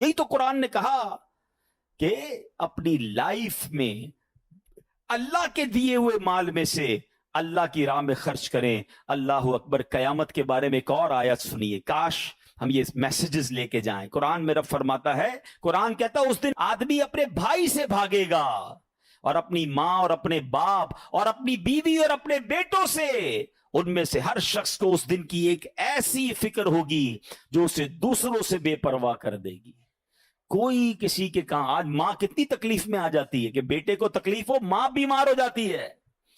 یہی تو قرآن نے کہا کہ اپنی لائف میں اللہ کے دیے ہوئے مال میں سے اللہ کی راہ میں خرچ کریں. اللہ اکبر. قیامت کے بارے میں ایک اور آیت سنیے, کاش ہم یہ میسیجز لے کے جائیں. قرآن میں رب فرماتا ہے, قرآن کہتا ہے اس دن آدمی اپنے بھائی سے بھاگے گا اور اپنی ماں اور اپنے باپ اور اپنی بیوی اور اپنے بیٹوں سے. ان میں سے ہر شخص کو اس دن کی ایک ایسی فکر ہوگی جو اسے دوسروں سے بے پرواہ کر دے گی. کوئی کسی کے کہاں, آج ماں کتنی تکلیف میں آ جاتی ہے کہ بیٹے کو تکلیف ہو, ماں بیمار ہو جاتی ہے,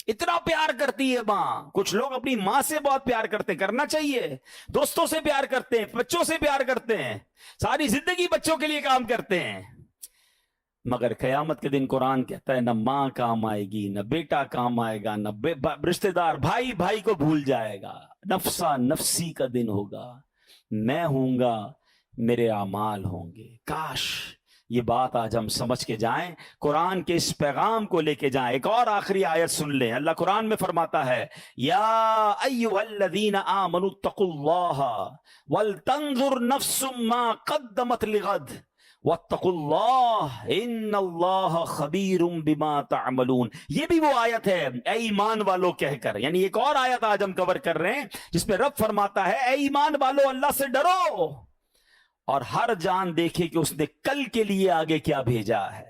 اتنا پیار کرتی ہے ماں. کچھ لوگ اپنی ماں سے بہت پیار کرتے, کرنا چاہیے. دوستوں سے پیار کرتے ہیں, بچوں سے پیار کرتے ہیں, ساری زندگی بچوں کے لیے کام کرتے ہیں. مگر قیامت کے دن قرآن کہتا ہے نہ ماں کام آئے گی, نہ بیٹا کام آئے گا, نہ رشتہ دار, بھائی بھائی کو بھول جائے گا. نفسا نفسی کا دن ہوگا, میں ہوں گا, میرے اعمال ہوں گے. کاش یہ بات آج ہم سمجھ کے جائیں, قرآن کے اس پیغام کو لے کے جائیں. ایک اور آخری آیت سن لیں. اللہ قرآن میں فرماتا ہے, یا ایھا الذین آمنوا اتقوا اللہ ولتنظر نفس ما قدمت لغد واتقوا اللہ ان اللہ خبیر بما تعملون. یہ بھی وہ آیت ہے اے ایمان والو کہہ کر, یعنی ایک اور آیت آج ہم کور کر رہے ہیں جس میں رب فرماتا ہے اے ایمان والو اللہ سے ڈرو اور ہر جان دیکھے کہ اس نے کل کے لیے آگے کیا بھیجا ہے,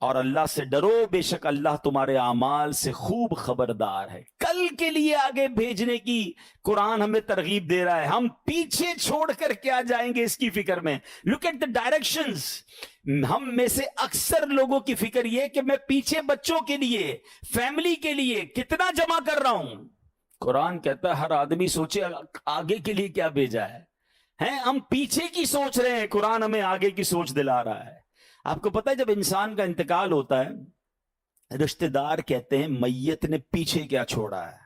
اور اللہ سے ڈرو بے شک اللہ تمہارے اعمال سے خوب خبردار ہے. کل کے لیے آگے بھیجنے کی قرآن ہمیں ترغیب دے رہا ہے. ہم پیچھے چھوڑ کر کیا جائیں گے اس کی فکر میں. Look at the directions. ہم میں سے اکثر لوگوں کی فکر یہ کہ میں پیچھے بچوں کے لیے, فیملی کے لیے کتنا جمع کر رہا ہوں. قرآن کہتا ہے ہر آدمی سوچے آگے کے لیے کیا بھیجا ہے. ہم پیچھے کی سوچ رہے ہیں, قرآن ہمیں آگے کی سوچ دلا رہا ہے. آپ کو پتہ ہے جب انسان کا انتقال ہوتا ہے, رشتہ دار کہتے ہیں میت نے پیچھے کیا چھوڑا ہے,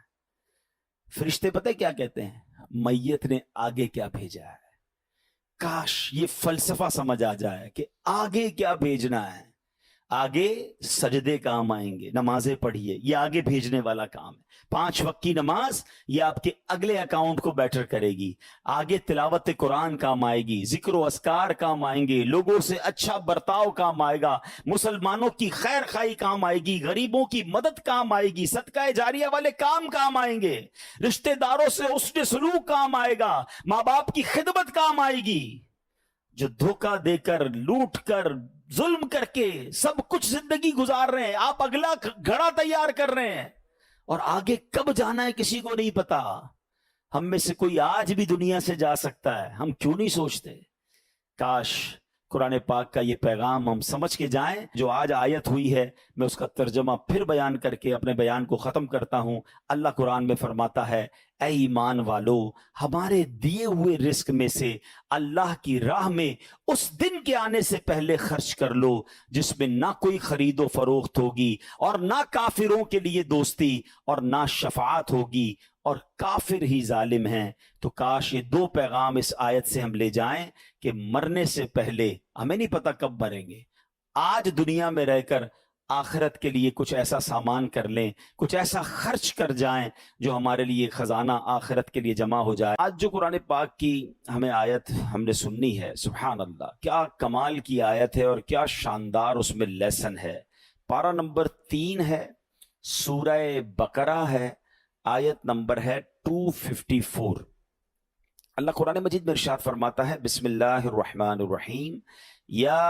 فرشتے پتہ ہے کیا کہتے ہیں, میت نے آگے کیا بھیجا ہے. کاش یہ فلسفہ سمجھ آ جائے کہ آگے کیا بھیجنا ہے. آگے سجدے کام آئیں گے, نمازیں پڑھیے, یہ آگے بھیجنے والا کام ہے. 5 وقت کی نماز یہ آپ کے اگلے اکاؤنٹ کو بیٹر کرے گی. آگے تلاوت قرآن کام آئے گی, ذکر و اذکار کام آئیں گے, لوگوں سے اچھا برتاؤ کام آئے گا, مسلمانوں کی خیر خواہی کام آئے گی, غریبوں کی مدد کام آئے گی, صدقہ جاریہ والے کام آئیں گے, رشتہ داروں سے حسن سلوک کام آئے گا, ماں باپ کی خدمت کام آئے گی. جو دھوکہ دے کر, لوٹ کر, ظلم کر کے سب کچھ زندگی گزار رہے ہیں, آپ اگلا گھڑا تیار کر رہے ہیں اور آگے کب جانا ہے کسی کو نہیں پتا. ہم میں سے کوئی آج بھی دنیا سے جا سکتا ہے, ہم کیوں نہیں سوچتے. کاش قرآن پاک کا یہ پیغام ہم سمجھ کے جائیں. جو آج آیت ہوئی ہے میں اس کا ترجمہ پھر بیان کر کے اپنے بیان کو ختم کرتا ہوں. اللہ قرآن میں فرماتا ہے اے ایمان والو, ہمارے دیے ہوئے رزق میں سے اللہ کی راہ میں اس دن کے آنے سے پہلے خرچ کر لو جس میں نہ کوئی خرید و فروخت ہوگی اور نہ کافروں کے لیے دوستی اور نہ شفاعت ہوگی اور کافر ہی ظالم ہیں. تو کاش یہ 2 پیغام اس آیت سے ہم لے جائیں کہ مرنے سے پہلے, ہمیں نہیں پتا کب مریں گے, آج دنیا میں رہ کر آخرت کے لیے کچھ ایسا سامان کر لیں, کچھ ایسا خرچ کر جائیں جو ہمارے لیے خزانہ آخرت کے لیے جمع ہو جائے. آج جو قرآن پاک کی ہمیں آیت ہم نے سننی ہے, سبحان اللہ کیا کمال کی آیت ہے اور کیا شاندار اس میں لیسن ہے. پارہ نمبر 3 ہے, سورہ بقرہ ہے, آیت نمبر ہے 254. اللہ قرآن مجید میں ارشاد فرماتا ہے بسم اللہ الرحمن الرحیم, یا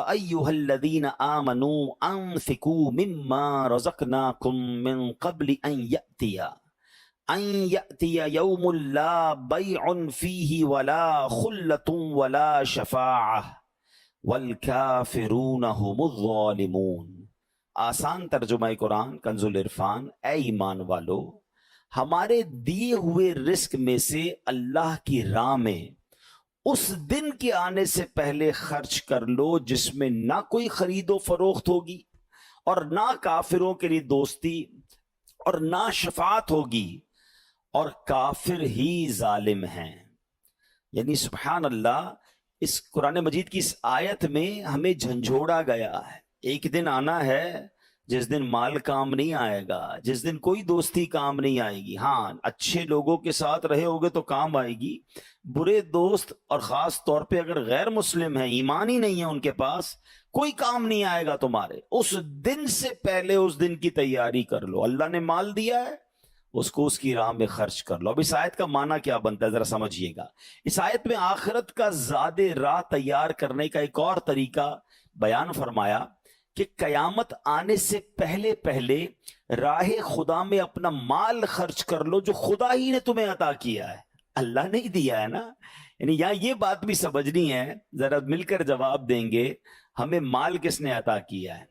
ایھا الذین آمنوا انفقوا مما رزقناکم من قبل ان یأتی یوم لا بیع فیہ ولا خلۃ ولا شفاعہ والکافرون هم الظالمون. آسان ترجمہ قرآن کنز العرفان, اے ایمان والو ہمارے دیے ہوئے رزق میں سے اللہ کی راہ میں اس دن کے آنے سے پہلے خرچ کر لو جس میں نہ کوئی خرید و فروخت ہوگی اور نہ کافروں کے لیے دوستی اور نہ شفاعت ہوگی اور کافر ہی ظالم ہیں. یعنی سبحان اللہ, اس قرآن مجید کی اس آیت میں ہمیں جھنجھوڑا گیا ہے. ایک دن آنا ہے جس دن مال کام نہیں آئے گا، جس دن کوئی دوستی کام نہیں آئے گی، ہاں اچھے لوگوں کے ساتھ رہے ہوگے تو کام آئے گی، برے دوست اور خاص طور پہ اگر غیر مسلم ہیں، ایمان ہی نہیں ہے ان کے پاس، کوئی کام نہیں آئے گا تمہارے۔ اس دن سے پہلے اس دن کی تیاری کر لو۔ اللہ نے مال دیا ہے، اس کو اس کی راہ میں خرچ کر لو۔ اب اس آیت کا معنی کیا بنتا ہے ذرا سمجھیے گا۔ اس آیت میں آخرت کا زاد راہ تیار کرنے کا ایک اور طریقہ بیان فرمایا کہ قیامت آنے سے پہلے پہلے راہ خدا میں اپنا مال خرچ کر لو جو خدا ہی نے تمہیں عطا کیا ہے، اللہ نے ہی دیا ہے نا۔ یعنی یہاں یہ بات بھی سمجھنی ہے، ذرا مل کر جواب دیں گے، ہمیں مال کس نے عطا کیا ہے؟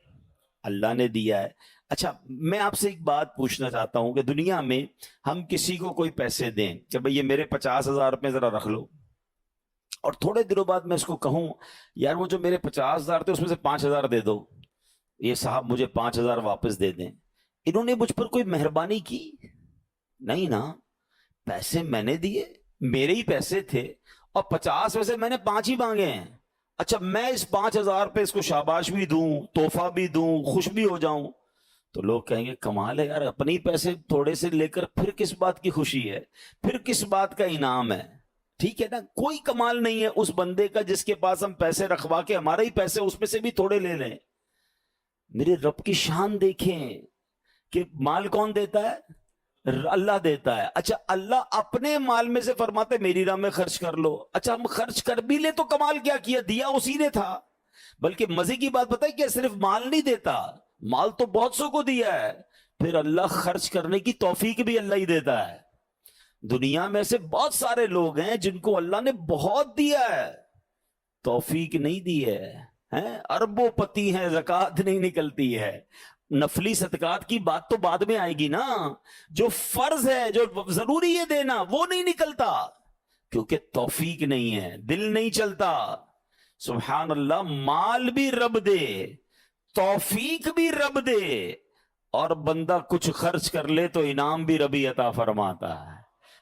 اللہ نے دیا ہے۔ اچھا میں آپ سے ایک بات پوچھنا چاہتا ہوں کہ دنیا میں ہم کسی کو کوئی پیسے دیں کہ بھئی یہ میرے 50,000 روپے ذرا رکھ لو، اور تھوڑے دنوں بعد میں اس کو کہوں یار وہ جو میرے 50,000 تھے اس میں سے 5,000 دے دو، یہ صاحب مجھے 5,000 واپس دے دیں، انہوں نے مجھ پر کوئی مہربانی کی؟ نہیں نا، پیسے میں نے دیے، میرے ہی پیسے تھے، اور 50 میں سے میں نے 5 ہی مانگے ہیں۔ اچھا میں اس 5,000 پہ اس کو شاباش بھی دوں، تحفہ بھی دوں، خوش بھی ہو جاؤں، تو لوگ کہیں گے کمال ہے یار، اپنے ہی پیسے تھوڑے سے لے کر پھر کس بات کی خوشی ہے، پھر کس بات کا انعام ہے؟ ٹھیک ہے نا، کوئی کمال نہیں ہے اس بندے کا جس کے پاس ہم پیسے رکھوا کے ہمارے ہی پیسے اس میں سے بھی تھوڑے لے لیں۔ میرے رب کی شان دیکھیں کہ مال کون دیتا ہے؟ اللہ دیتا ہے۔ اچھا اللہ اپنے مال میں سے فرماتے میری راہ میں خرچ کر لو۔ اچھا ہم خرچ کر بھی لے تو کمال کیا کیا، دیا اسی نے تھا۔ بلکہ مزے کی بات پتہ ہے کہ صرف مال نہیں دیتا، مال تو بہت سو کو دیا ہے، پھر اللہ خرچ کرنے کی توفیق بھی اللہ ہی دیتا ہے۔ دنیا میں سے بہت سارے لوگ ہیں جن کو اللہ نے بہت دیا ہے، توفیق نہیں دی ہے، اربوں پتی ہیں، زکوٰۃ نہیں نکلتی ہے۔ نفلی صدقات کی بات تو بعد میں آئے گی نا، جو فرض ہے جو ضروری ہے دینا وہ نہیں نکلتا، کیونکہ توفیق نہیں ہے، دل نہیں چلتا۔ سبحان اللہ، مال بھی رب دے، توفیق بھی رب دے، اور بندہ کچھ خرچ کر لے تو انعام بھی ربی عطا فرماتا ہے،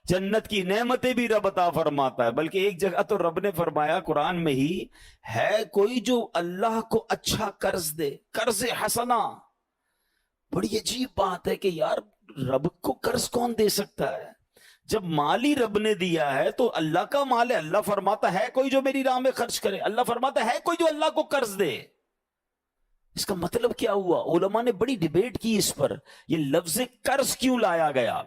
جنت کی نعمتیں بھی رب عطا فرماتا ہے۔ بلکہ ایک جگہ تو رب نے فرمایا قرآن میں ہی، ہے کوئی جو اللہ کو اچھا قرض دے، قرض حسنہ۔ بڑی عجیب بات ہے کہ یار رب کو قرض کون دے سکتا ہے؟ جب مال ہی رب نے دیا ہے تو اللہ کا مال ہے، اللہ فرماتا ہے کوئی جو میری راہ میں خرچ کرے، اللہ فرماتا ہے کوئی جو اللہ کو قرض دے۔ اس کا مطلب کیا ہوا؟ علماء نے بڑی ڈیبیٹ کی اس پر، یہ لفظ قرض کیوں لایا گیا؟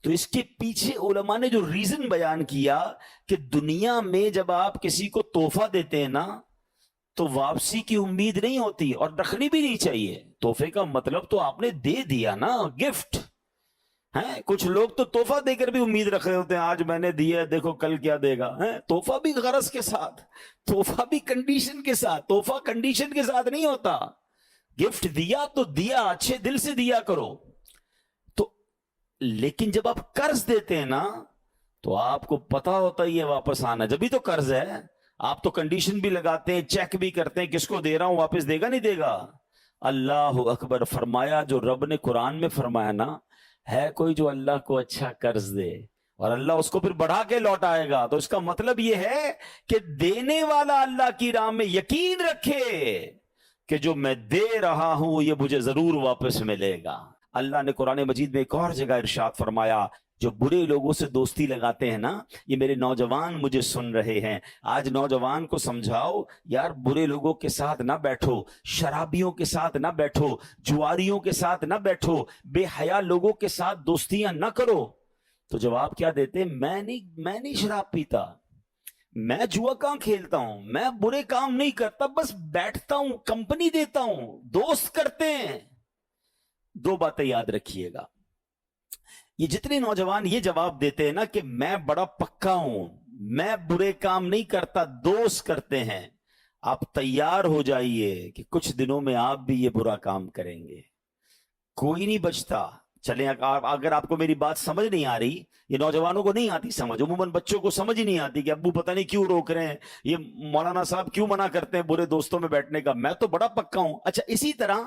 تو اس کے پیچھے علماء نے جو ریزن بیان کیا کہ دنیا میں جب آپ کسی کو تحفہ دیتے ہیں نا تو واپسی کی امید نہیں ہوتی، اور رکھنی بھی نہیں چاہیے۔ تحفے کا مطلب تو آپ نے دے دیا نا، گفٹ ہے۔ کچھ لوگ تو تحفہ دے کر بھی امید رکھ رہے ہوتے ہیں، آج میں نے دیا دیکھو کل کیا دے گا۔ تحفہ بھی غرض کے ساتھ، تحفہ بھی کنڈیشن کے ساتھ، تحفہ کنڈیشن کے ساتھ نہیں ہوتا۔ گفٹ دیا تو دیا، اچھے دل سے دیا کرو۔ تو لیکن جب آپ قرض دیتے ہیں نا تو آپ کو پتا ہوتا ہے یہ واپس آنا، جبھی تو قرض ہے۔ آپ تو کنڈیشن بھی لگاتے ہیں، چیک بھی کرتے ہیں کس کو دے رہا ہوں، واپس دے گا نہیں دے گا۔ اللہ اکبر، فرمایا جو رب نے قرآن میں فرمایا نا، ہے کوئی جو اللہ کو اچھا قرض دے اور اللہ اس کو پھر بڑھا کے لوٹائے گا، تو اس کا مطلب یہ ہے کہ دینے والا اللہ کی راہ میں یقین رکھے کہ جو میں دے رہا ہوں یہ مجھے ضرور واپس ملے گا۔ اللہ نے قرآن مجید میں ایک اور جگہ ارشاد فرمایا، جو برے لوگوں سے دوستی لگاتے ہیں نا، یہ میرے نوجوان مجھے سن رہے ہیں، آج نوجوان کو سمجھاؤ یار برے لوگوں کے ساتھ نہ بیٹھو، شرابیوں کے ساتھ نہ بیٹھو، جواریوں کے ساتھ نہ بیٹھو، بے حیا لوگوں کے ساتھ دوستیاں نہ کرو۔ تو جواب کیا دیتے ہیں؟ میں نہیں شراب پیتا، میں جوا کہاں کھیلتا ہوں، میں برے کام نہیں کرتا، بس بیٹھتا ہوں، کمپنی دیتا ہوں، دوست کرتے ہیں۔ دو باتیں یاد رکھیے گا، یہ جتنے نوجوان یہ جواب دیتے ہیں نا کہ میں بڑا پکا ہوں، میں برے کام نہیں کرتا، دوست کرتے ہیں، آپ تیار ہو جائیے کہ کچھ دنوں میں آپ بھی یہ برا کام کریں گے، کوئی نہیں بچتا۔ چلیں اگر آپ کو میری بات سمجھ نہیں آ رہی، یہ نوجوانوں کو نہیں آتی سمجھ، عموماً بچوں کو سمجھ ہی نہیں آتی کہ ابو پتہ نہیں کیوں روک رہے ہیں، یہ مولانا صاحب کیوں منع کرتے ہیں برے دوستوں میں بیٹھنے کا، میں تو بڑا پکا ہوں۔ اچھا اسی طرح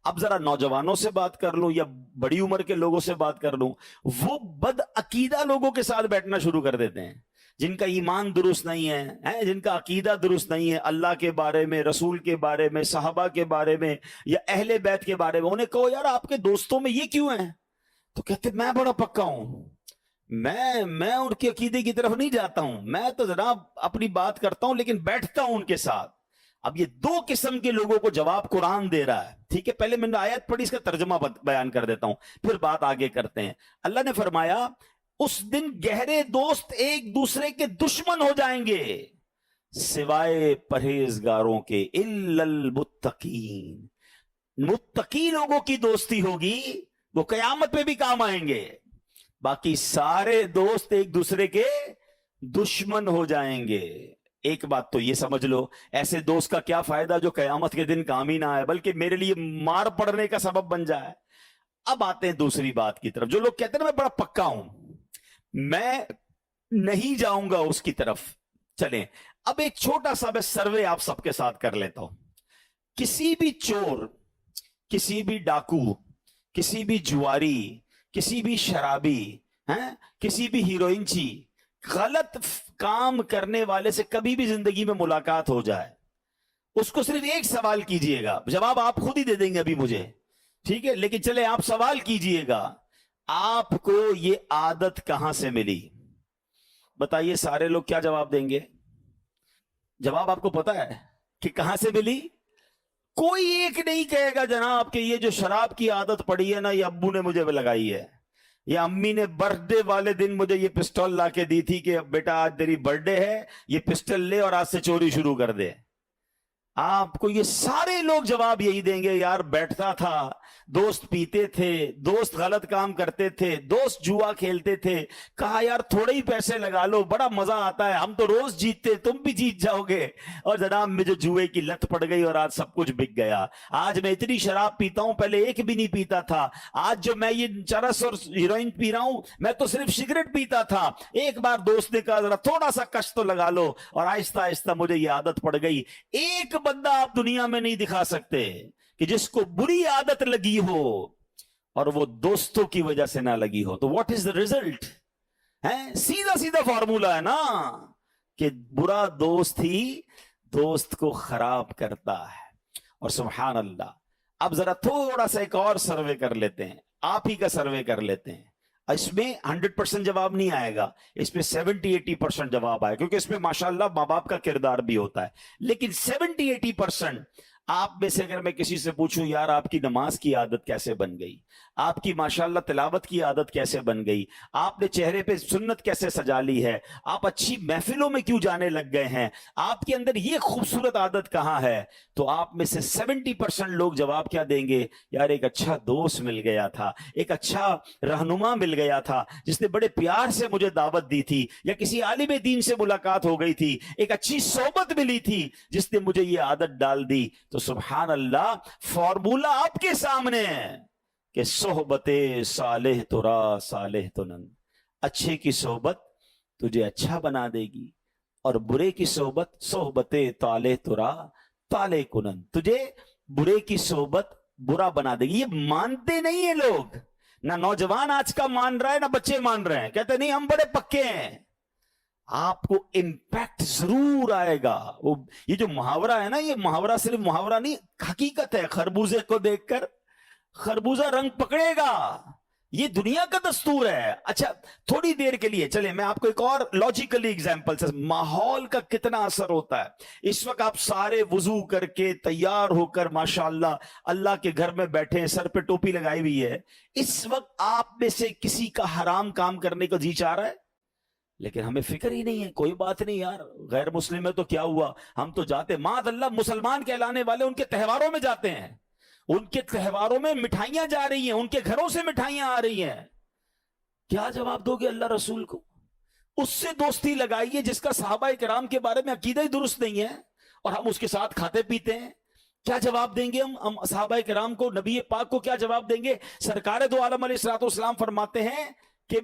اب ذرا نوجوانوں سے بات کر لوں یا بڑی عمر کے لوگوں سے بات کر لوں، وہ بد عقیدہ لوگوں کے ساتھ بیٹھنا شروع کر دیتے ہیں جن کا ایمان درست نہیں ہے، جن کا عقیدہ درست نہیں ہے اللہ کے بارے میں، رسول کے بارے میں، صحابہ کے بارے میں یا اہل بیت کے بارے میں، انہیں کہو یار آپ کے دوستوں میں یہ کیوں ہیں؟ تو کہتے میں بڑا پکا ہوں، میں ان کے عقیدے کی طرف نہیں جاتا ہوں، میں تو جناب اپنی بات کرتا ہوں لیکن بیٹھتا ہوں ان کے ساتھ۔ اب یہ دو قسم کے لوگوں کو جواب قرآن دے رہا ہے، ٹھیک ہے؟ پہلے میں نے آیت پڑھی، اس کا ترجمہ بیان کر دیتا ہوں، پھر بات آگے کرتے ہیں۔ اللہ نے فرمایا اس دن گہرے دوست ایک دوسرے کے دشمن ہو جائیں گے سوائے پرہیزگاروں کے، الا المتقین۔ متقی لوگوں کی دوستی ہوگی، وہ قیامت میں بھی کام آئیں گے، باقی سارے دوست ایک دوسرے کے دشمن ہو جائیں گے۔ ایک بات تو یہ سمجھ لو، ایسے دوست کا کیا فائدہ جو قیامت کے دن کام ہی نہ آئے بلکہ میرے لیے مار پڑنے کا سبب بن جائے۔ اب آتے ہیں دوسری بات کی طرف، جو لوگ کہتے ہیں نا میں بڑا پکا ہوں، میں نہیں جاؤں گا اس کی طرف۔ چلیں اب ایک چھوٹا سا میں سروے آپ سب کے ساتھ کر لیتا ہوں۔ کسی بھی چور، کسی بھی ڈاکو، کسی بھی جواری، کسی بھی شرابی، کسی بھی ہیروئنچی، غلط کام کرنے والے سے کبھی بھی زندگی میں ملاقات ہو جائے، اس کو صرف ایک سوال کیجئے گا، جواب آپ خود ہی دے دیں گے ابھی مجھے، ٹھیک ہے؟ لیکن چلے آپ سوال کیجئے گا، آپ کو یہ عادت کہاں سے ملی؟ بتائیے سارے لوگ کیا جواب دیں گے؟ جواب آپ کو پتا ہے کہ کہاں سے ملی؟ کوئی ایک نہیں کہے گا جناب کہ یہ جو شراب کی عادت پڑی ہے نا یہ ابو نے مجھے لگائی ہے، یا امی نے برتھ ڈے والے دن مجھے یہ پسٹل لا کے دی تھی کہ بیٹا آج تیری برتھ ڈے ہے، یہ پسٹل لے اور آج سے چوری شروع کر دے۔ آپ کو یہ سارے لوگ جواب یہی دیں گے، یار بیٹھتا تھا، دوست پیتے تھے، دوست غلط کام کرتے تھے، دوست جوا کھیلتے تھے، کہا یار تھوڑے ہی پیسے لگا لو، بڑا مزہ آتا ہے، ہم تو روز جیتتے، تم بھی جیت جاؤ گے، اور جناب مجھے جوئے کی لت پڑ گئی اور آج سب کچھ بک گیا۔ آج میں اتنی شراب پیتا ہوں، پہلے ایک بھی نہیں پیتا تھا، آج جو میں یہ چرس اور ہیروئن پی رہا ہوں، میں تو صرف سگریٹ پیتا تھا، ایک بار دوست نے کہا ذرا تھوڑا سا کش تو لگا لو، اور آہستہ آہستہ مجھے یہ عادت پڑ گئی۔ ایک بندہ آپ دنیا میں نہیں دکھا سکتے کہ جس کو بری عادت لگی ہو اور وہ دوستوں کی وجہ سے نہ لگی ہو۔ تو واٹ از دا ریزلٹ؟ سیدھا سیدھا فارمولا ہے نا کہ برا دوست ہی دوست کو خراب کرتا ہے۔ اور سبحان اللہ، اب ذرا تھوڑا سا ایک اور سروے کر لیتے ہیں، آپ ہی کا سروے کر لیتے ہیں۔ اس میں 100% جواب نہیں آئے گا، اس میں 70-80% جواب آئے، کیونکہ اس میں ماشاءاللہ ماں باپ کا کردار بھی ہوتا ہے، لیکن 70-80% آپ میں سے اگر میں کسی سے پوچھوں یار آپ کی نماز کی عادت کیسے بن گئی، آپ کی ماشاءاللہ تلاوت کی عادت کیسے بن گئی، آپ نے چہرے پہ سنت کیسے سجا لی ہے، آپ اچھی محفلوں میں کیوں جانے لگ گئے ہیں، آپ کے اندر یہ خوبصورت عادت کہاں ہے، تو آپ میں سے 70% لوگ جواب کیا دیں گے؟ یار ایک اچھا دوست مل گیا تھا، ایک اچھا رہنما مل گیا تھا جس نے بڑے پیار سے مجھے دعوت دی تھی، یا کسی عالم دین سے ملاقات ہو گئی تھی، ایک اچھی صحبت ملی تھی جس نے مجھے یہ عادت ڈال دی۔ تو سبحان اللہ، فارمولا آپ کے سامنے ہے کہ صحبت صالح ترا صالح تنن، اچھے کی صحبت تجھے اچھا بنا دے گی، اور برے کی صحبت طالح ترا طالح کنن، تجھے برے کی صحبت برا بنا دے گی۔ یہ مانتے نہیں ہیں لوگ، نہ نوجوان آج کا مان رہا ہے، نہ بچے مان رہے ہیں، کہتے نہیں ہم بڑے پکے ہیں۔ آپ کو امپیکٹ ضرور آئے گا۔ وہ یہ جو محاورہ ہے نا، یہ محاورہ صرف محاورہ نہیں، حقیقت ہے۔ خربوزے کو دیکھ کر خربوزہ رنگ پکڑے گا، یہ دنیا کا دستور ہے۔ اچھا تھوڑی دیر کے لیے چلے میں آپ کو ایک اور لاجیکلی ایگزامپل سے، ماحول کا کتنا اثر ہوتا ہے۔ اس وقت آپ سارے وضو کر کے تیار ہو کر ماشاءاللہ اللہ کے گھر میں بیٹھے ہیں، سر پہ ٹوپی لگائی ہوئی ہے، اس وقت آپ میں سے کسی کا حرام کام کرنے کا جی چاہ رہا ہے، لیکن ہمیں فکر ہی نہیں ہے۔ کوئی بات نہیں یار، غیر مسلم ہے تو کیا ہوا، ہم تو جاتے، معاذ اللہ مسلمان کہلانے والے ان کے تہواروں میں جاتے ہیں، ان کے تہواروں میں مٹھائیاں جا رہی ہیں، ان کے گھروں سے مٹھائیاں آ رہی ہیں۔ کیا جواب دو گے اللہ رسول کو؟ اس سے دوستی لگائیے جس کا صحابہ کرام کے بارے میں عقیدہ ہی درست نہیں ہے، اور ہم اس کے ساتھ کھاتے پیتے ہیں۔ کیا جواب دیں گے ہم صحابہ کرام کو، نبی پاک کو کیا جواب دیں گے؟ سرکار دو عالم علیہ الصلوۃ والسلام فرماتے ہیں کہ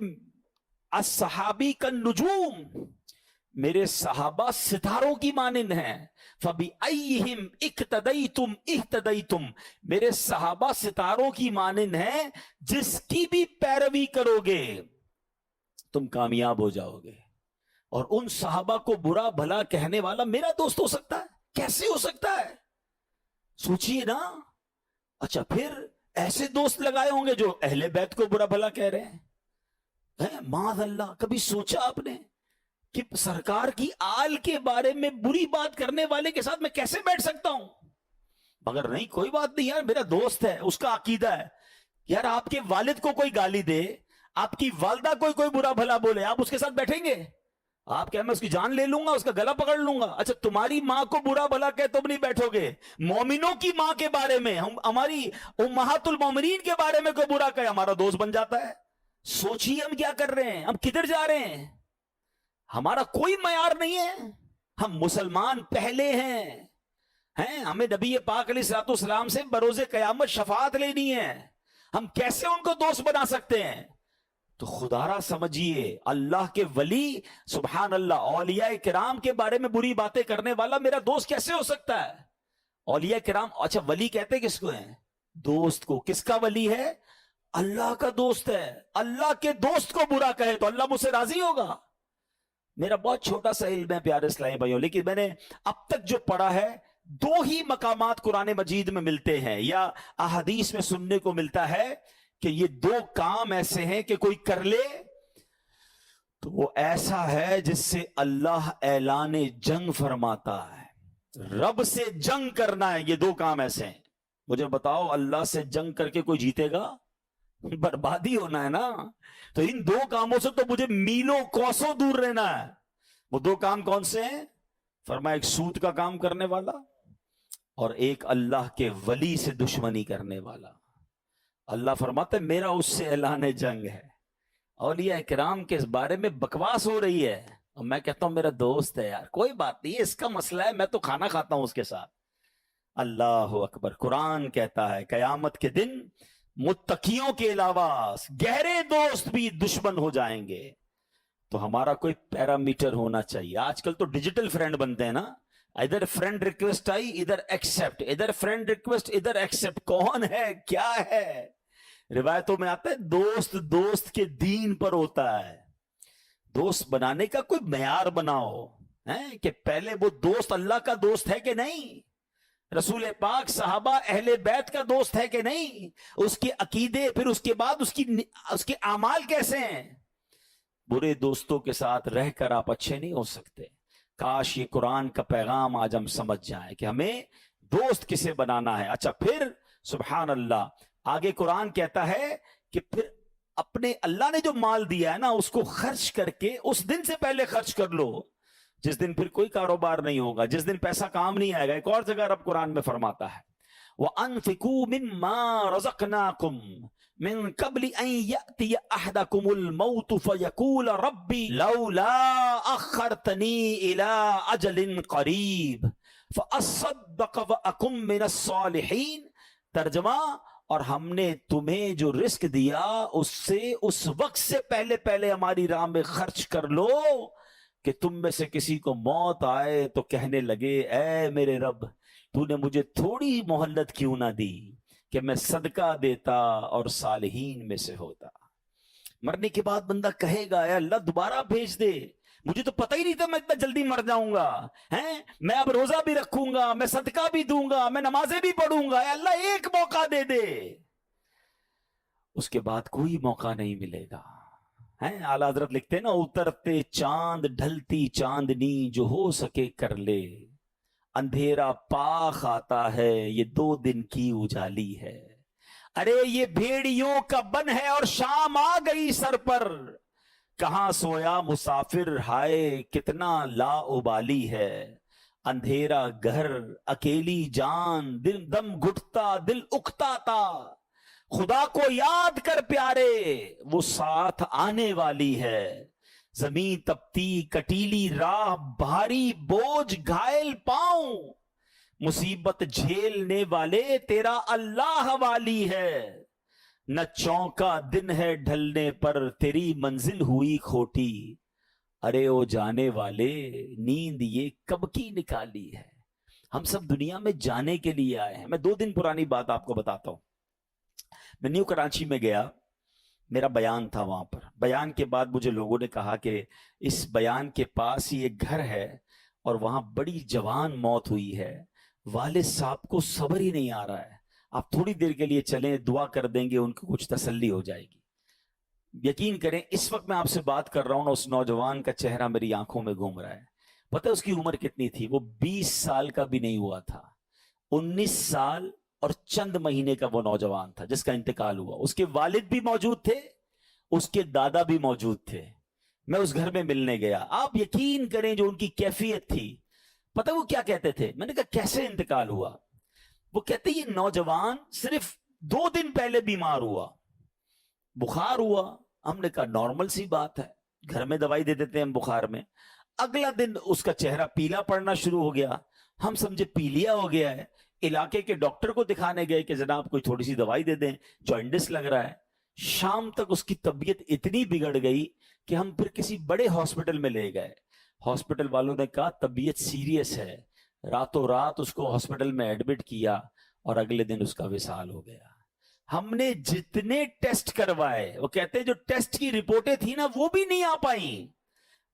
الصحابی کا نجوم، میرے صحابہ ستاروں کی مانند ہیں، فَبِأَيِّهِمْ اِقْتَدَيْتُمْ اِهْتَدَيْتُمْ، میرے صحابہ ستاروں کی مانند ہیں، جس کی بھی پیروی کرو گے تم کامیاب ہو جاؤ گے۔ اور ان صحابہ کو برا بھلا کہنے والا میرا دوست ہو سکتا ہے؟ کیسے ہو سکتا ہے؟ سوچئے نا. اچھا پھر ایسے دوست لگائے ہوں گے جو اہل بیت کو برا بھلا کہہ رہے ہیں. معاذ اللہ. کبھی سوچا آپ نے کہ سرکار کی آل کے بارے میں بری بات کرنے والے کے ساتھ میں کیسے بیٹھ سکتا ہوں؟ مگر نہیں، کوئی بات نہیں یار، میرا دوست ہے، اس کا عقیدہ ہے. یار آپ کے والد کو کوئی گالی دے، آپ کی والدہ کوئی برا بھلا بولے، آپ اس کے ساتھ بیٹھیں گے؟ آپ کہیں میں اس کی جان لے لوں گا، اس کا گلا پکڑ لوں گا. اچھا تمہاری ماں کو برا بھلا کہ تم نہیں بیٹھو گے، مومنوں کی ماں کے بارے میں، ہماری امہات المومنین کے بارے میں کوئی برا کہے، ہمارا دوست بن جاتا ہے. سوچیے ہم کیا کر رہے ہیں، ہم کدھر جا رہے ہیں؟ ہمارا کوئی معیار نہیں ہے. ہم مسلمان پہلے ہیں، ہمیں نبی پاک علیہ الصلوۃ والسلام سے بروز قیامت شفاعت لینی ہے. ہم کیسے ان کو دوست بنا سکتے ہیں؟ تو خدا را سمجھیے، اللہ کے ولی، سبحان اللہ، اولیاء کرام کے بارے میں بری باتیں کرنے والا میرا دوست کیسے ہو سکتا ہے؟ اولیاء کرام، اچھا ولی کہتے کس کو ہیں؟ دوست کو. کس کا ولی ہے؟ اللہ کا دوست ہے. اللہ کے دوست کو برا کہے تو اللہ مجھ سے راضی ہوگا؟ میرا بہت چھوٹا سا علم ہے پیارے اسلامی بھائیوں، لیکن میں نے اب تک جو پڑھا ہے، 2 ہی مقامات قرآن مجید میں ملتے ہیں یا احادیث میں سننے کو ملتا ہے کہ یہ 2 کام ایسے ہیں کہ کوئی کر لے تو وہ ایسا ہے جس سے اللہ اعلان جنگ فرماتا ہے. رب سے جنگ کرنا ہے، یہ 2 کام ایسے ہیں. مجھے بتاؤ اللہ سے جنگ کر کے کوئی جیتے گا؟ بربادی ہونا ہے نا. تو ان 2 کاموں سے تو مجھے میلوں کوسوں دور رہنا ہے. وہ 2 کام کون سے ہیں؟ فرمایا ایک سود کا کام کرنے والا اور ایک اللہ کے ولی سے دشمنی کرنے والا. اللہ فرماتا ہے میرا اس سے اعلان جنگ ہے. اولیاء کرام کے بارے میں بکواس ہو رہی ہے اور میں کہتا ہوں میرا دوست ہے یار، کوئی بات نہیں، اس کا مسئلہ ہے، میں تو کھانا کھاتا ہوں اس کے ساتھ. اللہ اکبر. قرآن کہتا ہے قیامت کے دن متقیوں کے علاوہ گہرے دوست بھی دشمن ہو جائیں گے. تو ہمارا کوئی پیرامیٹر ہونا چاہیے. آج کل تو ڈیجیٹل فرینڈ بنتے ہیں نا، ادھر فرینڈ ریکویسٹ آئی ادھر ایکسپٹ، ادھر فرینڈ ریکویسٹ ادھر ایکسپٹ. کون ہے کیا ہے؟ روایتوں میں آتا ہے دوست کے دین پر ہوتا ہے. دوست بنانے کا کوئی معیار بناؤ کہ پہلے وہ دوست اللہ کا دوست ہے کہ نہیں، رسول پاک صحابہ اہل بیت کا دوست ہے کہ نہیں، اس کے عقیدے، پھر اس کے بعد اس کے اعمال کیسے ہیں. برے دوستوں کے ساتھ رہ کر آپ اچھے نہیں ہو سکتے. کاش یہ قرآن کا پیغام آج ہم سمجھ جائیں کہ ہمیں دوست کسے بنانا ہے. اچھا پھر سبحان اللہ آگے قرآن کہتا ہے کہ پھر اپنے اللہ نے جو مال دیا ہے نا اس کو خرچ کر کے اس دن سے پہلے خرچ کر لو جس دن پھر کوئی کاروبار نہیں ہوگا، جس دن پیسہ کام نہیں آئے گا. ایک اور جگہ رب قرآن میں فرماتا ہے وَأَنفِقُوا مِمَّا رَزَقْنَاكُمْ مِن قَبْلِ أَن يَأْتِيَ أَحَدَكُمُ الْمَوْتُ فَيَقُولَ رَبِّ لَوْلَا أَخَّرْتَنِي إِلَىٰ أَجَلٍ قَرِيبٍ فَأَصَّدَّقَ وَأَكُن مِّنَ الصَّالِحِينَ. ترجمہ، اور ہم نے تمہیں جو رزق دیا اس سے اس وقت سے پہلے ہماری راہ میں خرچ کر لو کہ تم میں سے کسی کو موت آئے تو کہنے لگے اے میرے رب تو نے مجھے تھوڑی مہلت کیوں نہ دی کہ میں صدقہ دیتا اور صالحین میں سے ہوتا. مرنے کے بعد بندہ کہے گا اے اللہ دوبارہ بھیج دے، مجھے تو پتہ ہی نہیں تھا میں اتنا جلدی مر جاؤں گا. میں اب روزہ بھی رکھوں گا، میں صدقہ بھی دوں گا، میں نمازیں بھی پڑھوں گا، اے اللہ ایک موقع دے دے. اس کے بعد کوئی موقع نہیں ملے گا. اعلیٰ حضرت لکھتے ہیں نا اترتے چاند ڈھلتی چاندنی جو ہو سکے کر لے، اندھیرا پاک آتا ہے یہ 2 دن کی اجالی ہے. ارے یہ بھیڑیوں کا بن ہے اور شام آ گئی سر پر، کہاں سویا مسافر ہائے کتنا لا ابالی ہے. اندھیرا گھر اکیلی جان دل دم گھٹتا دل اکتا تا، خدا کو یاد کر پیارے وہ ساتھ آنے والی ہے. زمین تپتی کٹیلی راہ بھاری بوجھ گھائل پاؤں، مصیبت جھیلنے والے تیرا اللہ والی ہے. نہ چونکا دن ہے ڈھلنے پر تیری منزل ہوئی کھوٹی، ارے او جانے والے نیند یہ کب کی نکالی ہے. ہم سب دنیا میں جانے کے لیے آئے ہیں. میں 2 دن پرانی بات آپ کو بتاتا ہوں. میں نیو کراچی میں گیا، میرا بیان تھا وہاں پر. بیان کے بعد مجھے لوگوں نے کہا کہ اس بیان کے پاس ہی ایک گھر ہے اور وہاں بڑی جوان موت ہوئی ہے, والد صاحب کو صبر ہی نہیں آ رہا ہے, آپ تھوڑی دیر کے لیے چلیں, دعا کر دیں گے, ان کو کچھ تسلی ہو جائے گی. یقین کریں اس وقت میں آپ سے بات کر رہا ہوں نا, اس نوجوان کا چہرہ میری آنکھوں میں گھوم رہا ہے. پتہ ہے اس کی عمر کتنی تھی؟ وہ 20 سال کا بھی نہیں ہوا تھا. 19 سال اور چند مہینے کا وہ نوجوان تھا جس کا انتقال ہوا. اس کے والد بھی موجود تھے, اس کے دادا بھی موجود تھے. میں اس گھر میں ملنے گیا. آپ یقین کریں جو ان کی کیفیت تھی, پتہ وہ کیا کہتے تھے؟ میں نے کہا کیسے انتقال ہوا؟ وہ کہتے یہ نوجوان صرف 2 دن پہلے بیمار ہوا, بخار ہوا. ہم نے کہا نارمل سی بات ہے, گھر میں دوائی دے دیتے ہیں ہم بخار میں. اگلا دن اس کا چہرہ پیلا پڑنا شروع ہو گیا. ہم سمجھے پیلیا ہو گیا ہے. علاقے کے ڈاکٹر کو دکھانے گئے کہ جناب کوئی تھوڑی سی دوائی دے دیں, جوائنٹس لگ رہا ہے. شام تک اس کی طبیعت اتنی بگڑ گئی کہ ہم پھر کسی بڑے ہاسپٹل میں لے گئے. ہاسپٹل والوں نے کہا طبیعت سیریس ہے. راتوں رات اس کو ہاسپٹل میں ایڈمٹ کیا اور اگلے دن اس کا وصال ہو گیا. ہم نے جتنے ٹیسٹ کروائے, وہ کہتے ہیں جو ٹیسٹ کی رپورٹیں تھی نا وہ بھی نہیں آ پائیں.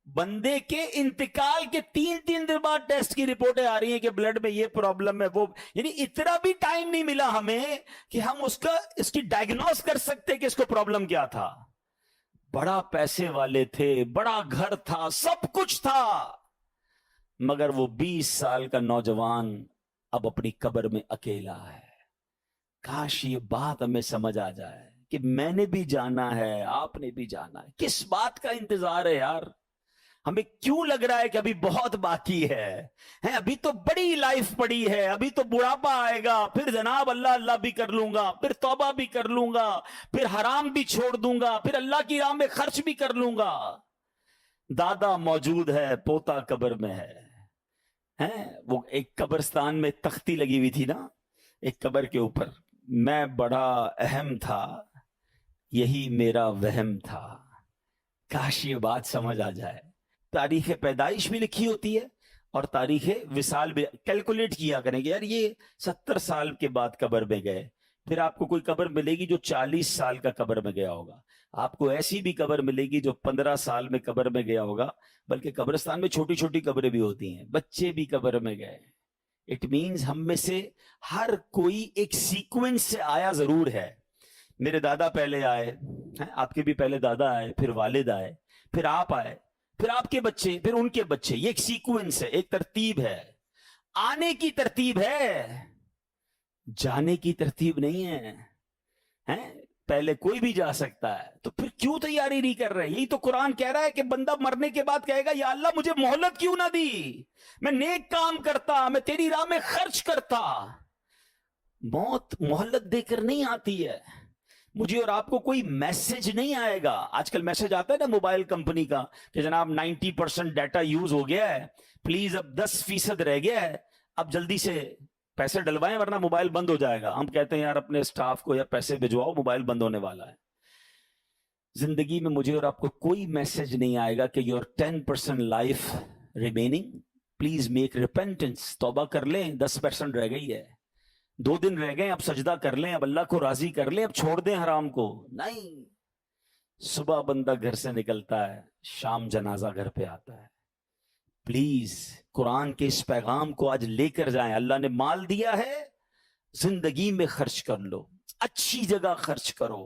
بندے کے انتقال کے 3 دن بعد ٹیسٹ کی رپورٹیں آ رہی ہیں کہ بلڈ میں یہ پرابلم ہے, وہ یعنی اتنا بھی ٹائم نہیں ملا ہمیں کہ ہم اس کی ڈائگنوز کر سکتے کہ اس کو پرابلم کیا تھا. بڑا پیسے والے تھے, بڑا گھر تھا, سب کچھ تھا, مگر وہ 20 سال کا نوجوان اب اپنی قبر میں اکیلا ہے. کاش یہ بات ہمیں سمجھ آ جائے کہ میں نے بھی جانا ہے, آپ نے بھی جانا ہے. کس بات کا انتظار ہے یار؟ ہمیں کیوں لگ رہا ہے کہ ابھی بہت باقی ہے, ابھی تو بڑی لائف پڑی ہے, ابھی تو بڑھاپا آئے گا, پھر جناب اللہ اللہ بھی کر لوں گا, پھر توبہ بھی کر لوں گا, پھر حرام بھی چھوڑ دوں گا, پھر اللہ کی راہ میں خرچ بھی کر لوں گا. دادا موجود ہے, پوتا قبر میں ہے. وہ ایک قبرستان میں تختی لگی ہوئی تھی نا ایک قبر کے اوپر, میں بڑا اہم تھا, یہی میرا وہم تھا. کاش یہ بات سمجھ آ جائے. تاریخ پیدائش بھی لکھی ہوتی ہے اور تاریخ وصال بھی. کیلکولیٹ کیا کریں گے یار, یہ 70 سال کے بعد قبر میں گئے, پھر آپ کو کوئی قبر ملے گی جو 40 سال کا قبر میں گیا ہوگا, آپ کو ایسی بھی قبر ملے گی جو 15 سال میں قبر میں گیا ہوگا. بلکہ قبرستان میں چھوٹی چھوٹی قبریں بھی ہوتی ہیں, بچے بھی قبر میں گئے. اٹ مینز ہم میں سے ہر کوئی ایک سیکوینس سے آیا ضرور ہے. میرے دادا پہلے آئے, آپ کے بھی پہلے دادا آئے, پھر والد آئے, پھر آپ آئے, پھر آپ کے بچے, پھر ان کے بچے. یہ ایک سیکوینس ہے, ایک ترتیب ہے. آنے کی ترتیب ہے, جانے کی ترتیب نہیں ہے. پہلے کوئی بھی جا سکتا ہے, تو پھر کیوں تیاری نہیں کر رہے؟ یہی تو قرآن کہہ رہا ہے کہ بندہ مرنے کے بعد کہے گا یا اللہ مجھے مہلت کیوں نہ دی, میں نیک کام کرتا, میں تیری راہ میں خرچ کرتا. موت مہلت دے کر نہیں آتی ہے. مجھے اور آپ کو کوئی میسج نہیں آئے گا. آج کل میسج آتا ہے نا موبائل کمپنی کا کہ جناب 90% ڈیٹا یوز ہو گیا ہے, پلیز اب 10% رہ گیا ہے, اب جلدی سے پیسے ڈلوائیں ورنہ موبائل بند ہو جائے گا. ہم کہتے ہیں یار اپنے سٹاف کو یا پیسے بھجواؤ, موبائل بند ہونے والا ہے. زندگی میں مجھے اور آپ کو کوئی میسج نہیں آئے گا کہ your 10% life remaining, please make repentance, توبہ کر لیں, 10% رہ گئی ہے, 2 دن رہ گئے, اب سجدہ کر لیں, اب اللہ کو راضی کر لیں, اب چھوڑ دیں حرام کو. نہیں, صبح بندہ گھر سے نکلتا ہے, شام جنازہ گھر پہ آتا ہے. پلیز قرآن کے اس پیغام کو آج لے کر جائیں. اللہ نے مال دیا ہے, زندگی میں خرچ کر لو, اچھی جگہ خرچ کرو,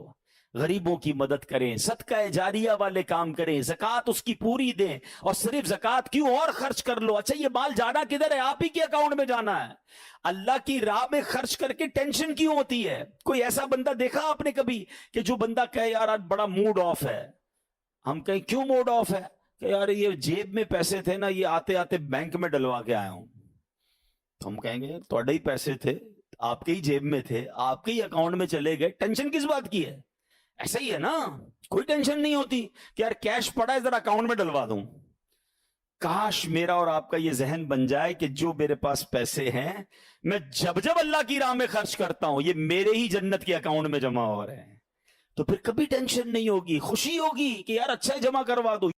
غریبوں کی مدد کریں, صدقہ جاریہ والے کام کریں, زکوٰۃ اس کی پوری دیں, اور صرف زکوٰۃ کیوں اور خرچ کر لو. اچھا یہ مال جانا کدھر ہے؟ آپ ہی کے اکاؤنٹ میں جانا ہے. اللہ کی راہ میں خرچ کر کے ٹینشن کیوں ہوتی ہے؟ کوئی ایسا بندہ دیکھا آپ نے کبھی کہ جو بندہ کہے یار آج بڑا موڈ آف ہے؟ ہم کہیں کیوں موڈ آف ہے؟ کہ یار یہ جیب میں پیسے تھے نا, یہ آتے آتے بینک میں ڈلوا کے آیا ہوں. تو ہم کہیں گے تھوڑے ہی پیسے تھے, آپ کے ہی جیب میں تھے, آپ کے ہی اکاؤنٹ میں چلے گئے, ٹینشن کس بات کی ہے؟ ایسا ہی ہے نا, کوئی ٹینشن نہیں ہوتی کہ یار کیش پڑا ہے ذرا اکاؤنٹ میں ڈلوا دوں. کاش میرا اور آپ کا یہ ذہن بن جائے کہ جو میرے پاس پیسے ہیں میں جب جب اللہ کی راہ میں خرچ کرتا ہوں یہ میرے ہی جنت کے اکاؤنٹ میں جمع ہو رہے ہیں. تو پھر کبھی ٹینشن نہیں ہوگی, خوشی ہوگی کہ یار اچھا جمع کروا دو.